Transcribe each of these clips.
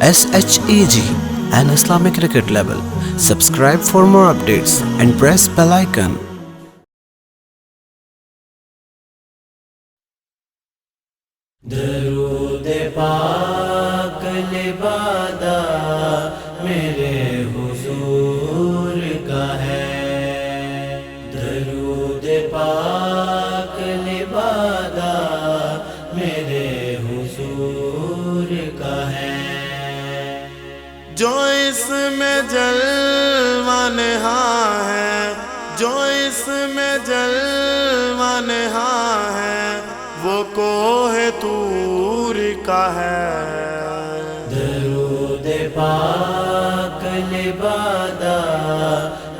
SHEG, an Islamic record label. Subscribe for more updates and press bell icon. درود پاک لبادہ میرے حضور کا ہے، درود پاک لبادہ میرے حضور کا ہے، جو اس میں جلوہ نہاں ہے، جو اس میں جلوہ نہاں ہے، وہ کوہ طور کا ہے۔ درود پاک لبادہ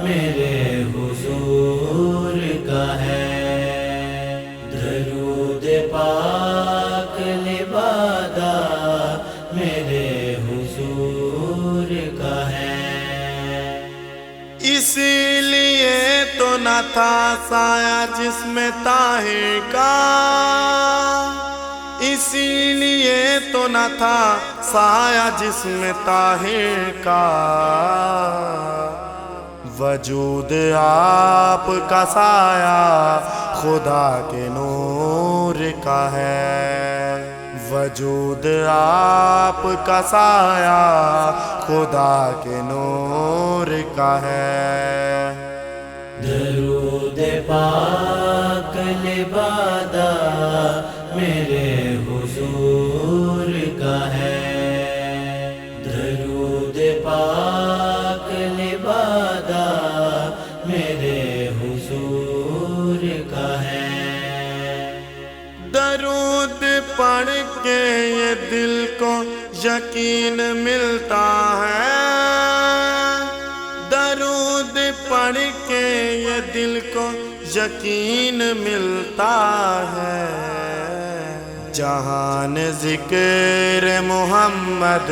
میرے حضور کا ہے، درود پاک لبادہ میرے حضور کا ہے۔ اسی لیے تو نہ تھا سایہ جسم طاہر کا، اسی لیے تو نہ تھا سایہ جسم طاہر کا، وجود آپ کا سایہ خدا کے نور کا ہے، وجود آپ کا سایہ خدا کے نور کا ہے۔ درود پاک لبادہ میرے حضور کا ہے، درود پاک لبادہ میرے حضور کا ہے۔ درود پڑھ کے یہ دل کو یقین ملتا ہے، درود پڑھ کے یہ دل کو یقین ملتا ہے، جہان ذکر محمد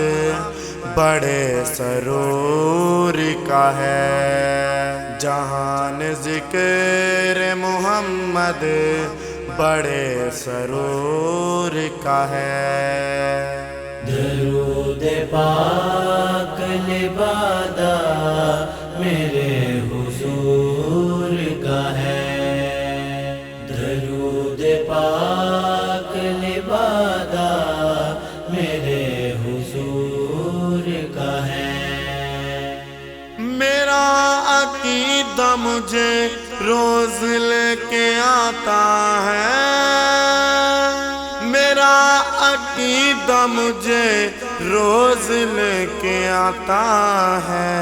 بڑے سرور کا ہے، جہان ذکر محمد بڑے سرور کا ہے۔ درود پاک لبادہ میرے حضور کا ہے، درود پاک لبادہ میرے حضور کا ہے۔ میرا عقیدہ مجھے روز لے کے آتا ہے، میرا عقیدہ مجھے روز لے کے آتا ہے،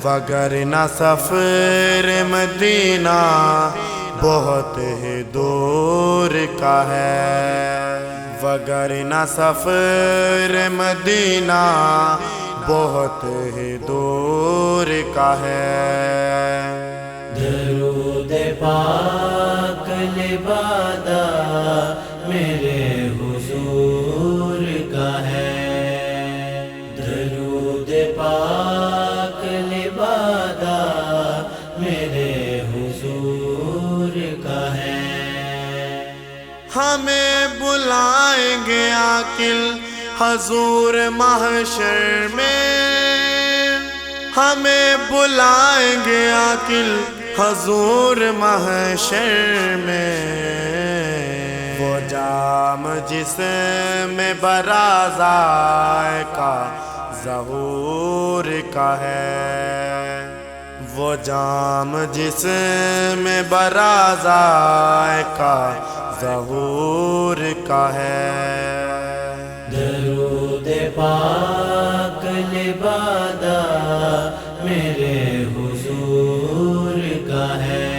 وگرنہ سفر مدینہ بہت ہی دور کا ہے، وگرنہ سفر مدینہ بہت ہی دور کا ہے۔ درود پاک لبادہ میرے حضور کا ہے، درود پاک لبادہ میرے حضور کا ہے۔ ہمیں بلائیں گے عاقل حضور محشر میں، ہمیں بلائیں گے عاقل حضور محشر میں، وہ جام جس میں براز ذائقہ ظہور کا ہے، وہ جام جس میں براز ذائقہ ظہور کا ہے۔ درود پاک لبادہ میرے حضور کا ہے،